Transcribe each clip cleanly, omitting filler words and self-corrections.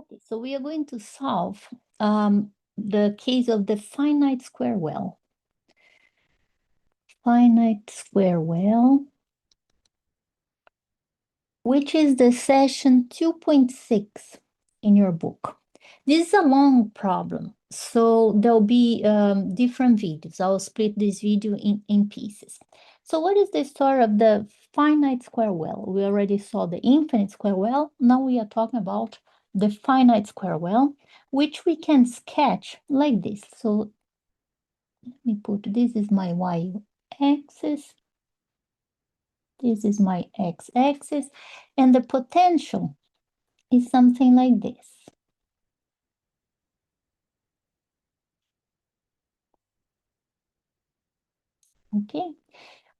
Okay, so we are going to solve the case of the finite square well. Finite square well, which is the session 2.6 in your book. This is a long problem, so there'll be different videos. I'll split this video in pieces. So what is the story of the finite square well? We already saw the infinite square well. Now we are talking about the finite square well, which we can sketch like this. So let me put, this is my y-axis. This is my x-axis, and the potential is something like this. Okay,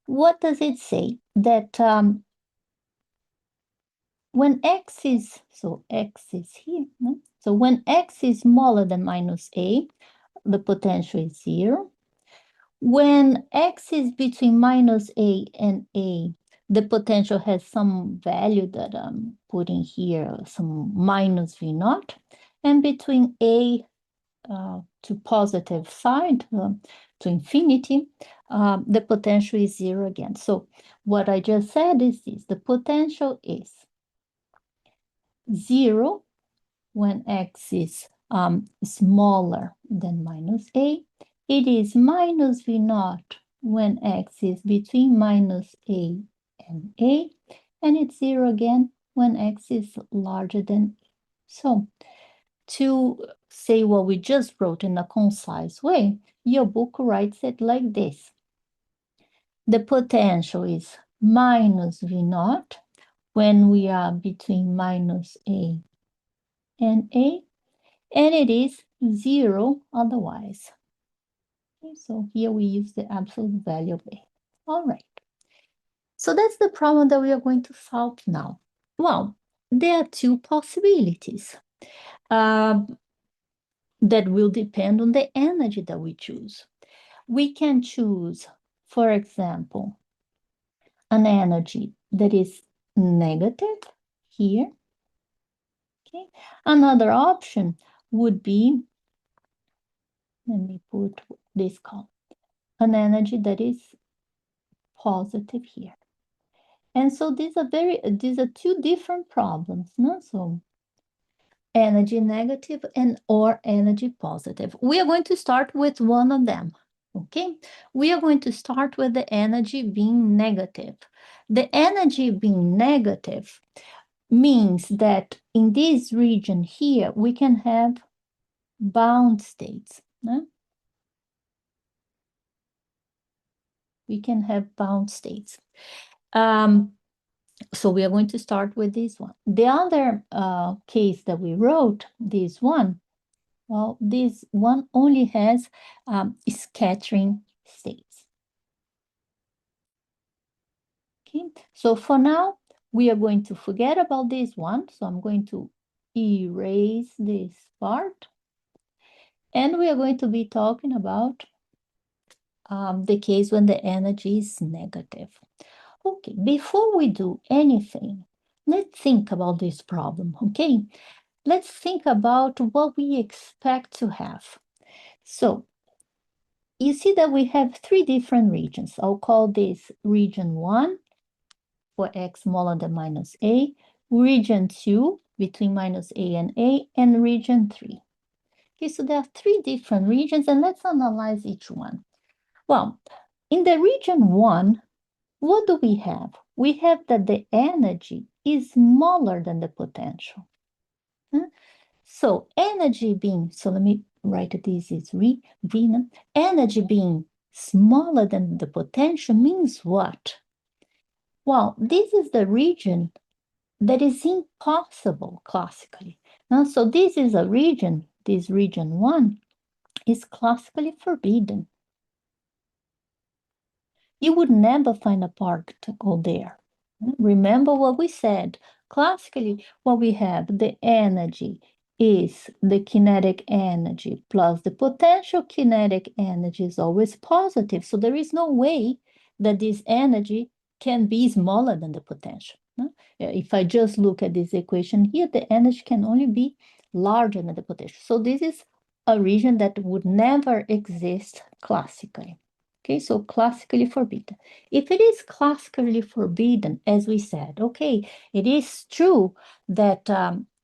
what does it say? That when x is, so x is here, no? So when x is smaller than minus a, the potential is 0. When x is between minus a and a, the potential has some value that I'm putting here, some minus v naught, and between a to positive side, to infinity, the potential is 0 again. So what I just said is this: the potential is 0 when x is smaller than minus a. It is minus v naught when x is between minus a, and it's 0 again when x is larger than a. So to say what we just wrote in a concise way, your book writes it like this. The potential is minus v naught when we are between minus a, and it is 0 otherwise. Okay, so here we use the absolute value of a. All right. So that's the problem that we are going to solve now. Well, there are two possibilities that will depend on the energy that we choose. We can choose, for example, an energy that is negative here. Okay. Another option would be, let me put this column, an energy that is positive here. And so these are two different problems, no? So energy negative and or energy positive. We are going to start with one of them, okay? We are going to start with the energy being negative. The energy being negative means that in this region here, we can have bound states, no? We can have bound states. So we are going to start with this one. The other case that we wrote, this one, well, this one only has scattering states. Okay, so for now, we are going to forget about this one. So I'm going to erase this part. And we are going to be talking about the case when the energy is negative. Okay, before we do anything, let's think about this problem, okay? Let's think about what we expect to have. So, you see that we have three different regions. I'll call this region 1 for x smaller than minus a, region 2 between minus a, and region 3. Okay, so there are three different regions, and let's analyze each one. Well, in the region 1, what do we have? We have that the energy is smaller than the potential. So energy being, so let me write it, this is V, energy being smaller than the potential means what? Well, this is the region that is impossible classically. So this is a region, this region 1 is classically forbidden. You would never find a particle there. Remember what we said. Classically, what we have, the energy is the kinetic energy plus the potential kinetic energy is always positive. So there is no way that this energy can be smaller than the potential. If I just look at this equation here, the energy can only be larger than the potential. So this is a region that would never exist classically. Okay, so classically forbidden. If it is classically forbidden, as we said, okay, it is true that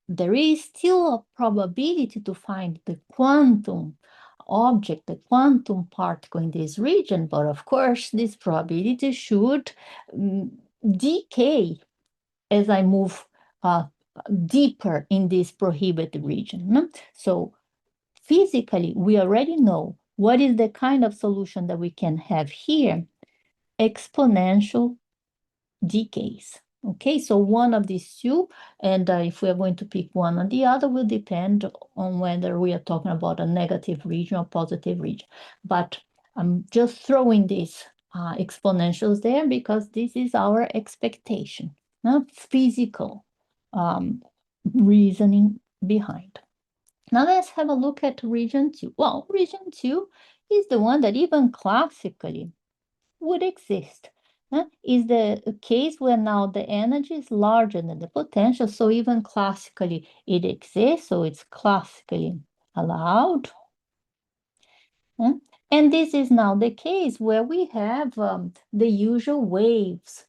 there is still a probability to find the quantum object, the quantum particle in this region, but of course, this probability should decay as I move deeper in this prohibited region. No? So physically, we already know what is the kind of solution that we can have here, exponential decays. Okay, so one of these two, and if we are going to pick one or the other, will depend on whether we are talking about a negative region or positive region. But I'm just throwing these exponentials there because this is our expectation, physical reasoning behind. Now let's have a look at region 2. Well, region 2 is the one that even classically would exist. Is the case where now the energy is larger than the potential, so even classically it exists, so it's classically allowed. And this is now the case where we have the usual waves,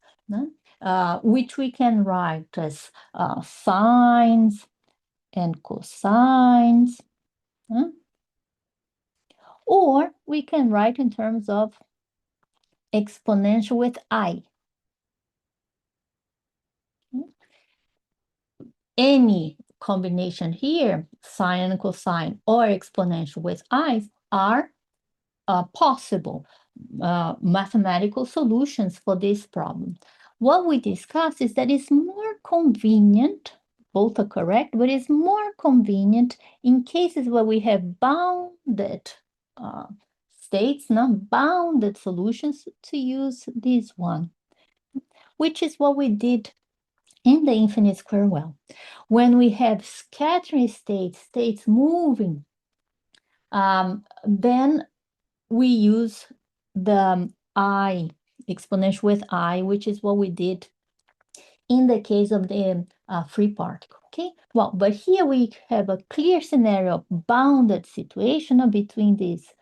which we can write as sines and cosines, or we can write in terms of exponential with I. Any combination here, sine and cosine or exponential with i's, are possible mathematical solutions for this problem. What we discussed is that it's more convenient, both are correct, but it's more convenient in cases where we have bounded states, not bounded solutions, to use this one, which is what we did in the infinite square well. When we have scattering states moving, then we use the I, exponential with I, which is what we did in the case of the free particle. Okay, well, but here we have a clear scenario of bounded situation between these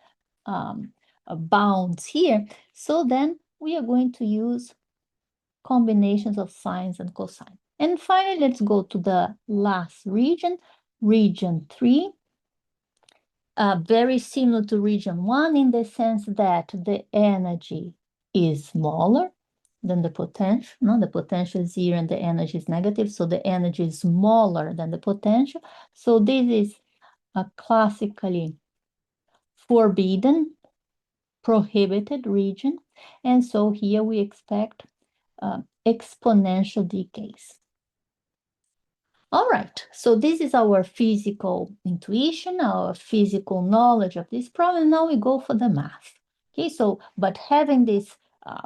bounds here. So then we are going to use combinations of sines and cosines. And finally, let's go to the last region, region 3. Very similar to region 1 in the sense that the energy is smaller than the potential. No, the potential is 0 and the energy is negative, so the energy is smaller than the potential. So this is a classically forbidden, prohibited region. And so here we expect exponential decays. All right, so this is our physical intuition, our physical knowledge of this problem. Now we go for the math. Okay, so, but having this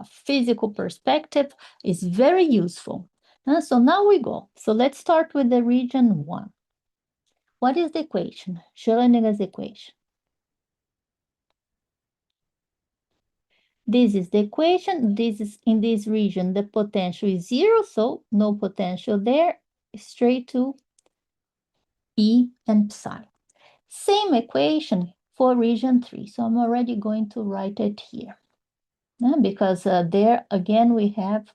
physical perspective is very useful. So now we go. So let's start with the region 1. What is the equation? Schrödinger's equation. This is the equation. This is in this region, the potential is 0, so no potential there, straight to E and psi. Same equation for region 3. So I'm already going to write it here. Because there, again, we have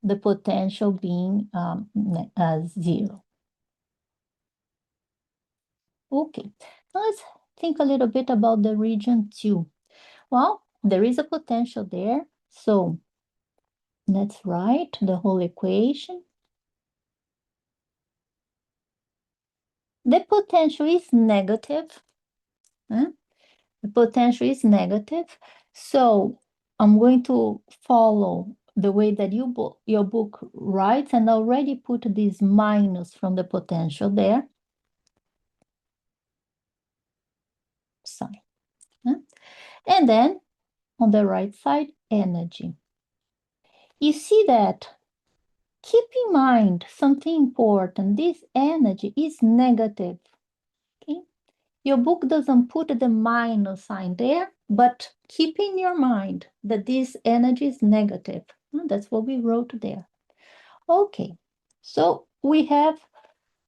the potential being 0. Okay, now let's think a little bit about the region 2. Well, there is a potential there. So let's write the whole equation. The potential is negative. The potential is negative. So I'm going to follow the way that your book writes and already put this minus from the potential there. Sign. And then on the right side, energy. You see that, keep in mind something important. This energy is negative. Okay? Your book doesn't put the minus sign there, but keep in your mind that this energy is negative. That's what we wrote there. Okay, so we have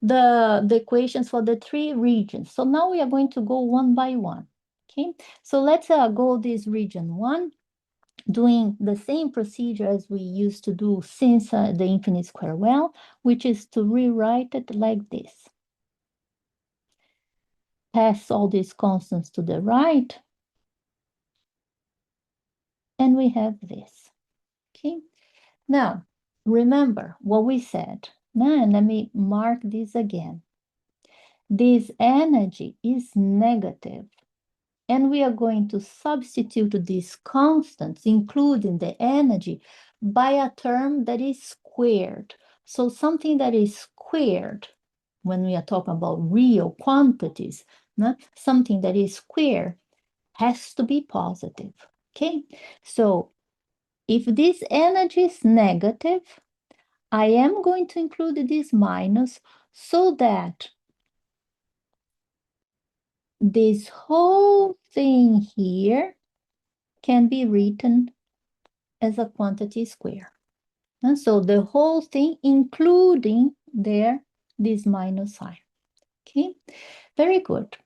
the equations for the three regions. So now we are going to go one by one. Okay, so let's go this region one, doing the same procedure as we used to do since the infinite square well, which is to rewrite it like this. Pass all these constants to the right, and we have this. Okay, now remember what we said. Now let me mark this again. This energy is negative, and we are going to substitute these constants, including the energy, by a term that is squared. So something that is squared, when we are talking about real quantities, something that is squared has to be positive. Okay, so if this energy is negative, I am going to include this minus so that this whole thing here can be written as a quantity square. And so the whole thing, including there, this minus sign. Okay, very good.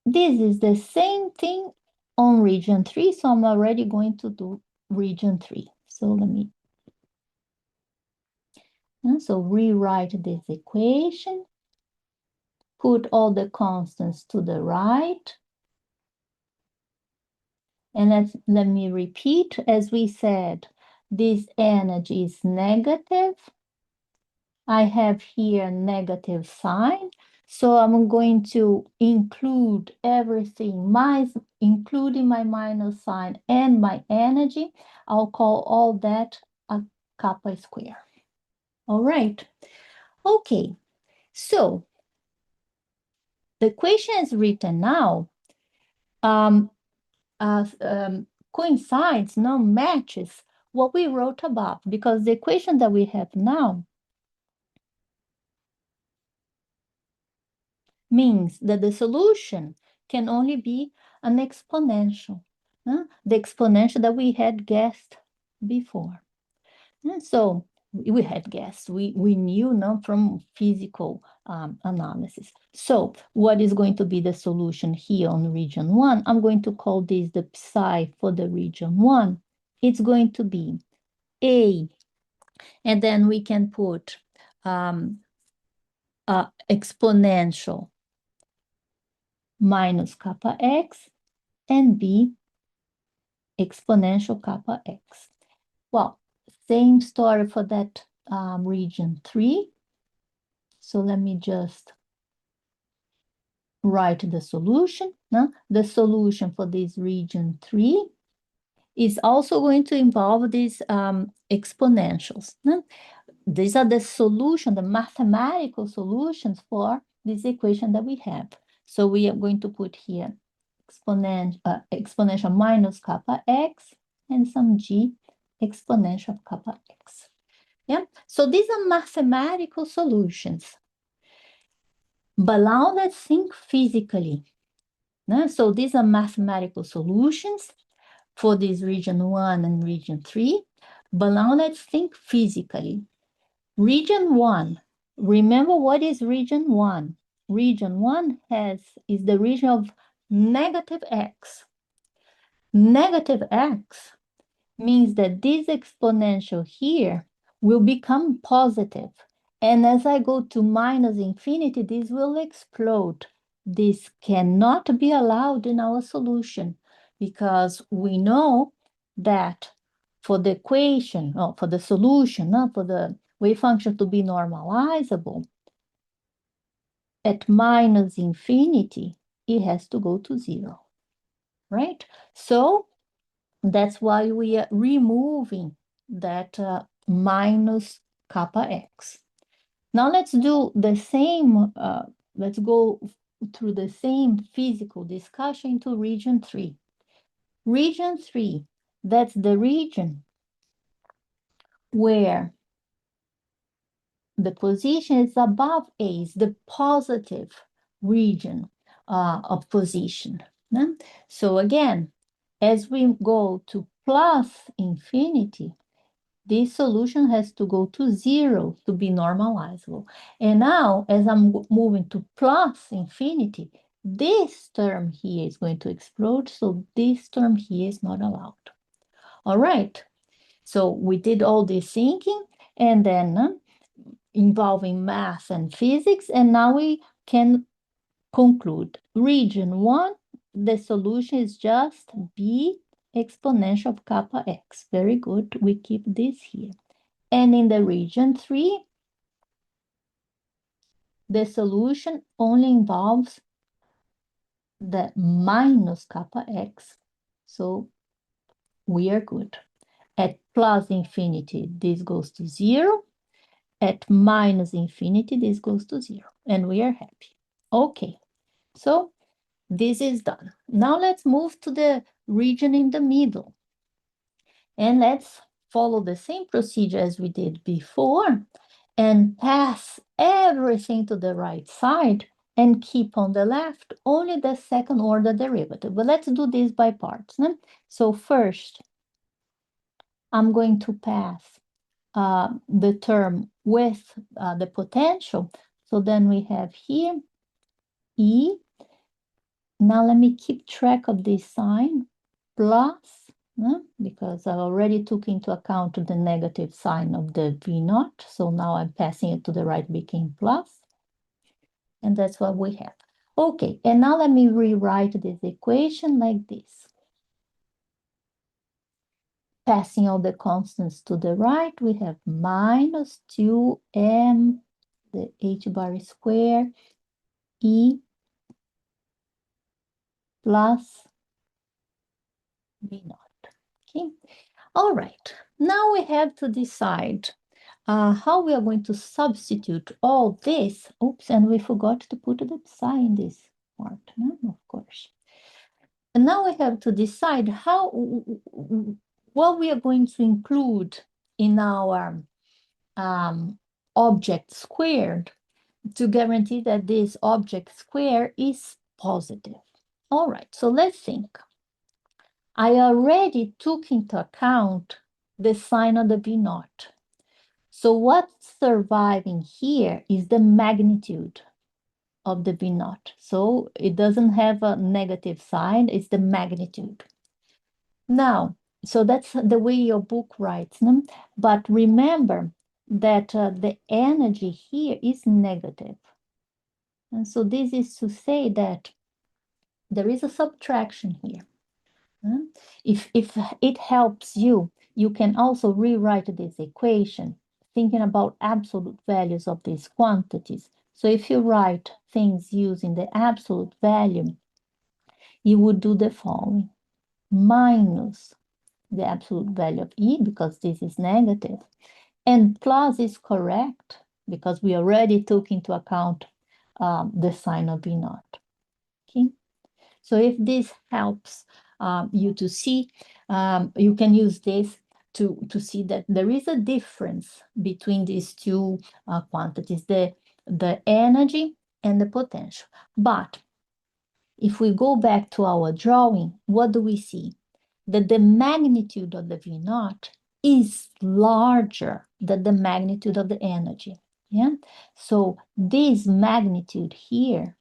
This is the same thing on region 3, so I'm already going to do region 3. So let me, so rewrite this equation, put all the constants to the right, and let me repeat, as we said, this energy is negative. I have here negative sign, so I'm going to include everything, including my minus sign and my energy. I'll call all that a kappa square. All right. Okay, so the equation is written now coincides, no, matches what we wrote above, because the equation that we have now means that the solution can only be an exponential, the exponential that we had guessed before. And so we had guessed, we knew from physical analysis. So what is going to be the solution here on region 1? I'm going to call this the psi for the region 1. It's going to be A, and then we can put exponential minus kappa x, and B, exponential kappa x. Well, same story for that region 3. So let me just write the solution. The solution for this region 3 is also going to involve these exponentials. These are the solution, the mathematical solutions for this equation that we have. So we are going to put here exponential minus kappa x and some g exponential of kappa x. Yeah, so these are mathematical solutions. But now let's think physically. So these are mathematical solutions for this region 1 and region 3. But now let's think physically. Region 1, remember what is region 1? Region 1 is the region of negative x. Negative x means that this exponential here will become positive. And as I go to minus infinity, this will explode. This cannot be allowed in our solution because we know that for the equation, for the solution, for the wave function to be normalizable, at minus infinity, it has to go to 0, right? So that's why we are removing that minus kappa x. Now let's do the same, let's go through the same physical discussion to region 3. Region 3, that's the region where the position is above A, is the positive region of position. So again, as we go to plus infinity, this solution has to go to 0 to be normalizable. And now, as I'm moving to plus infinity, this term here is going to explode, so this term here is not allowed. All right, so we did all this thinking, and then involving math and physics, and now we can conclude. Region 1, the solution is just b exponential of kappa x. Very good, we keep this here. And in the region 3, the solution only involves the minus kappa x. So we are good. At plus infinity, this goes to 0. At minus infinity, this goes to 0. And we are happy. Okay, so this is done. Now let's move to the region in the middle. And let's follow the same procedure as we did before and pass everything to the right side and keep on the left only the second order derivative. But let's do this by parts. No? So first, I'm going to pass the term with the potential. So then we have here E. Now let me keep track of this sign, plus, because I already took into account the negative sign of the V naught. So now I'm passing it to the right, became plus. And that's what we have. Okay, and now let me rewrite this equation like this. Passing all the constants to the right, we have minus 2m, the h bar square, e plus v naught. Okay, all right. Now we have to decide how we are going to substitute all this. Oops, and we forgot to put the psi in this part, no? Of course. And now we have to decide what we are going to include in our object squared to guarantee that this object square is positive. All right, so let's think. I already took into account the sign of the V naught. So what's surviving here is the magnitude of the V naught. So it doesn't have a negative sign, it's the magnitude. Now, so that's the way your book writes them. But remember that the energy here is negative. And so this is to say that there is a subtraction here. If it helps you, you can also rewrite this equation thinking about absolute values of these quantities. So if you write things using the absolute value, you would do the following: minus the absolute value of E, because this is negative, and plus is correct because we already took into account the sign of V naught. Okay, so if this helps you to see, you can use this to see that there is a difference between these two quantities, the energy and the potential. But if we go back to our drawing, what do we see? That the magnitude of the V naught is larger than the magnitude of the energy. Yeah, so this magnitude here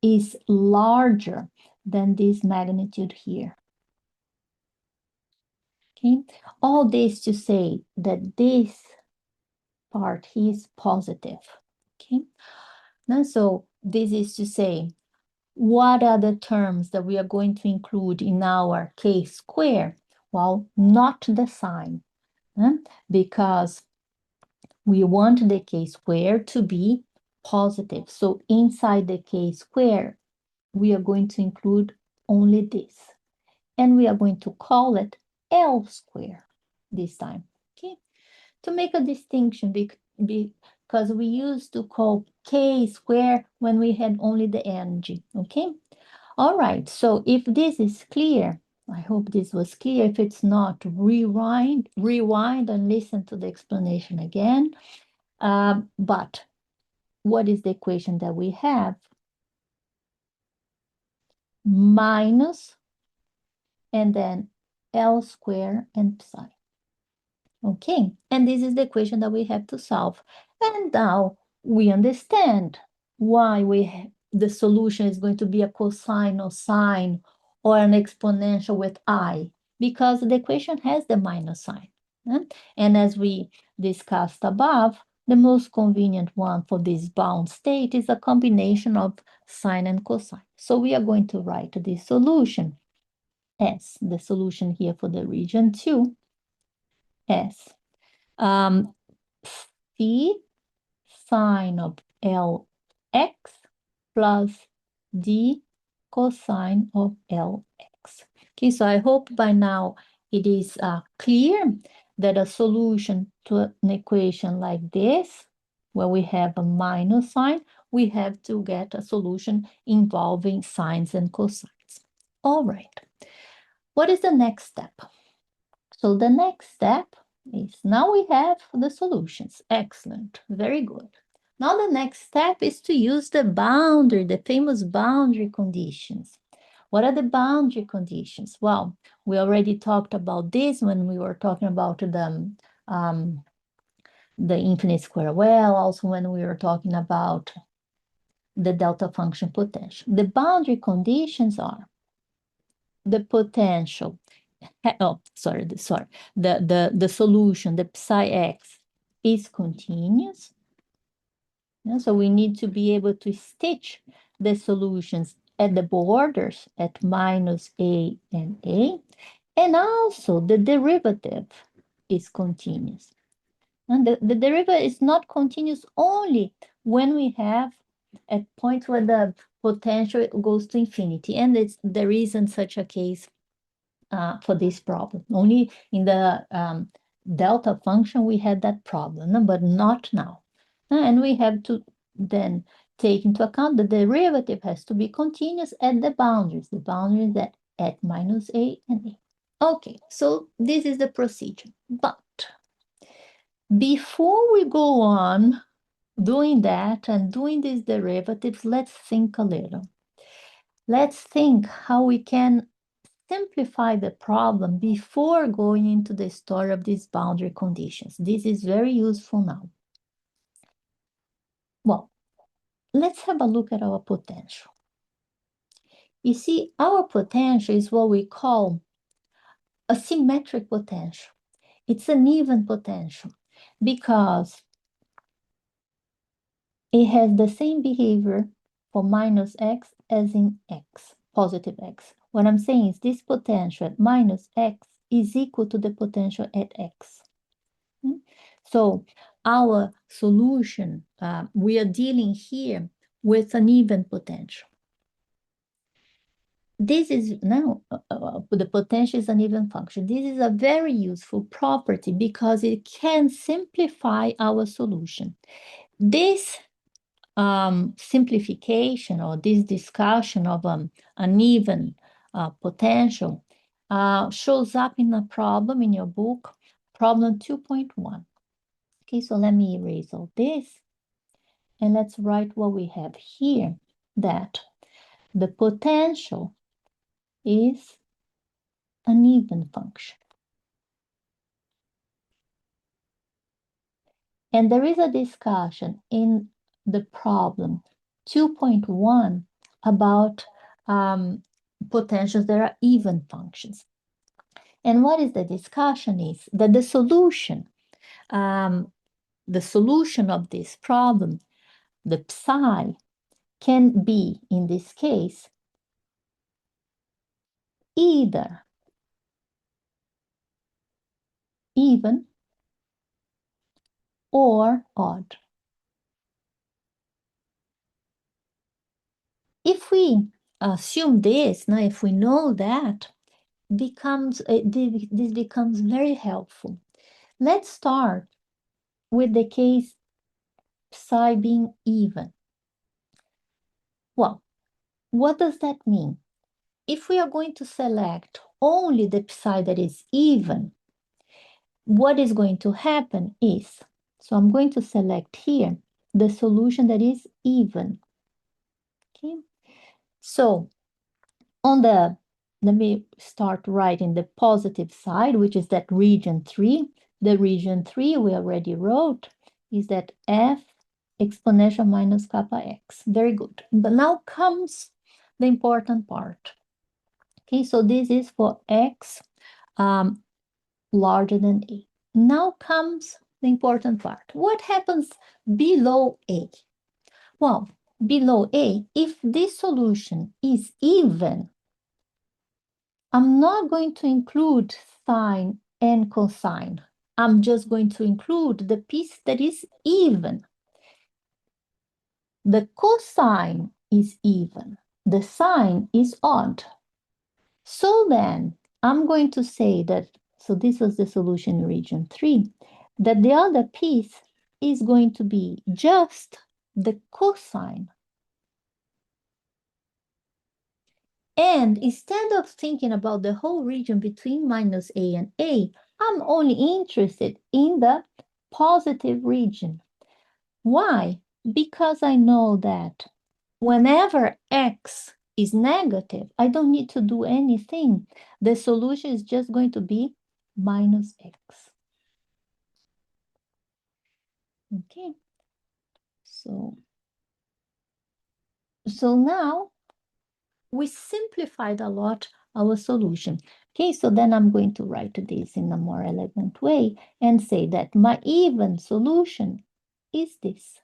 is larger than this magnitude here. Okay, all this to say that this part is positive. Okay, now so this is to say, what are the terms that we are going to include in our k square? Well, not the sign, because we want the k square to be positive. So inside the k square, we are going to include only this. And we are going to call it L square this time, okay? To make a distinction, because we used to call k square when we had only the energy, okay? All right, so if this is clear, I hope this was clear. If it's not, rewind and listen to the explanation again. But what is the equation that we have? Minus, and then L squared and psi. Okay, and this is the equation that we have to solve. And now we understand why the solution is going to be a cosine or sine or an exponential with I, because the equation has the minus sign. And as we discussed above, the most convenient one for this bound state is a combination of sine and cosine. So we are going to write this solution as the solution here for the region 2 as C sine of Lx plus D cosine of Lx. Okay, so I hope by now it is clear that a solution to an equation like this, where we have a minus sign, we have to get a solution involving sines and cosines. All right. What is the next step? So the next step is now we have the solutions. Excellent, very good. Now the next step is to use the boundary, the famous boundary conditions. What are the boundary conditions? Well, we already talked about this when we were talking about the infinite square well, also when we were talking about the delta function potential. The boundary conditions are the potential, the solution, the psi x is continuous. So we need to be able to stitch the solutions at the borders at minus a and a, and also the derivative is continuous. And the derivative is not continuous only when we have a point where the potential goes to infinity, and there isn't such a case for this problem. Only in the delta function we had that problem, but not now. And we have to then take into account the derivative has to be continuous at the boundaries that at minus a and a. Okay, so this is the procedure. But before we go on doing that and doing these derivatives, let's think a little. Let's think how we can simplify the problem before going into the story of these boundary conditions. This is very useful now. Well, let's have a look at our potential. You see, our potential is what we call a symmetric potential. It's an even potential because it has the same behavior for minus x as in x, positive x. What I'm saying is this potential at minus x is equal to the potential at x. So our solution, we are dealing here with an even potential. This is now, the potential is an even function. This is a very useful property because it can simplify our solution. This simplification or this discussion of an even potential shows up in a problem in your book, problem 2.1. Okay, so let me erase all this and let's write what we have here, that the potential is an even function. And there is a discussion in the problem 2.1 about potentials that are even functions. And what is the discussion is that the solution of this problem, the psi, can be, in this case, either even or odd. If we assume this, now if we know that, this becomes very helpful. Let's start with the case psi being even. Well, what does that mean? If we are going to select only the psi that is even, what is going to happen is, so I'm going to select here the solution that is even. Okay, so on the let me start writing the positive side, which is that region 3. The region 3 we already wrote is that f exponential minus kappa x. Very good. But now comes the important part. Okay, so this is for x larger than a. Now comes the important part. What happens below a? Well, below a, if this solution is even, I'm not going to include sine and cosine. I'm just going to include the piece that is even. The cosine is even. The sine is odd. So then I'm going to say that, so this was the solution in region 3, that the other piece is going to be just the cosine. And instead of thinking about the whole region between minus a and a, I'm only interested in the positive region. Why? Because I know that whenever x is negative, I don't need to do anything. The solution is just going to be minus x. Okay. So now we simplified a lot our solution. Okay, so then I'm going to write this in a more elegant way and say that my even solution is this.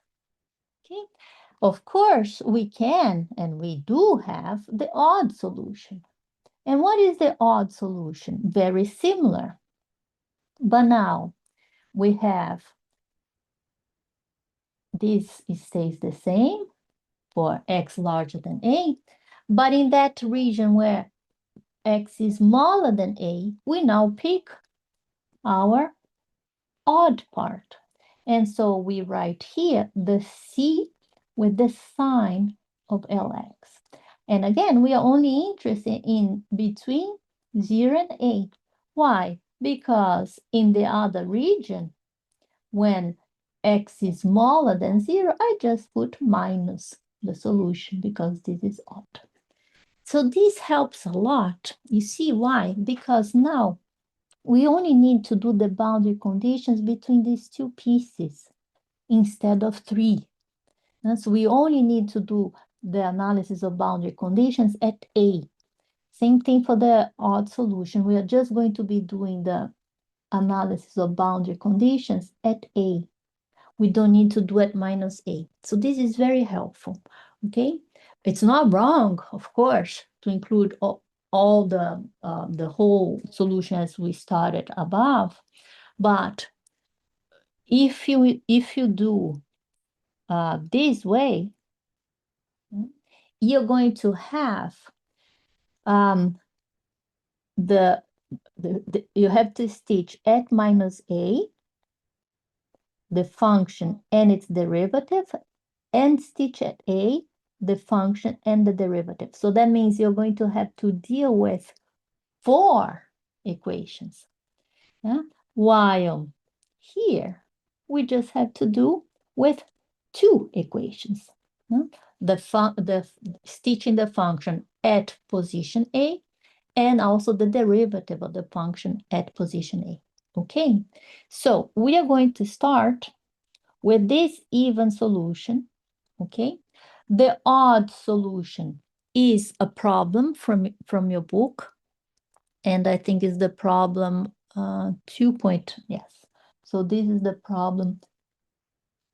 Okay, of course we can and we do have the odd solution. And what is the odd solution? Very similar. But now we have this, it stays the same for x larger than a, but in that region where x is smaller than a, we now pick our odd part. And so we write here the c with the sign of Lx. And again, we are only interested in between 0 and a. Why? Because in the other region, when x is smaller than 0, I just put minus the solution because this is odd. So this helps a lot. You see why? Because now we only need to do the boundary conditions between these two pieces instead of 3. And so we only need to do the analysis of boundary conditions at A. Same thing for the odd solution. We are just going to be doing the analysis of boundary conditions at A. We don't need to do at minus A. So this is very helpful, okay? It's not wrong, of course, to include all the whole solution as we started above, but if you do this way, you're going to have you have to stitch at minus a, the function and its derivative, and stitch at a, the function and the derivative. So that means you're going to have to deal with 4 equations. Yeah? While here, we just have to do with 2 equations. Yeah? The stitching the function at position A, and also the derivative of the function at position A. Okay, so we are going to start with this even solution. Okay, the odd solution is a problem from your book, and I think is the problem 2 point, yes. So this is the problem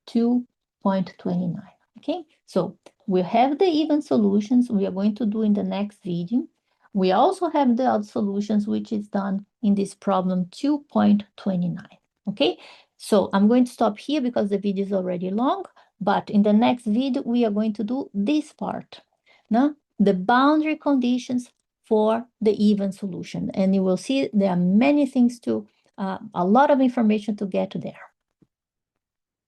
2.29. Okay, so we have the even solutions we are going to do in the next video. We also have the odd solutions, which is done in this problem 2.29. Okay, so I'm going to stop here because the video is already long, but in the next video, we are going to do this part, no? The boundary conditions for the even solution. And you will see there are many things to, a lot of information to get there.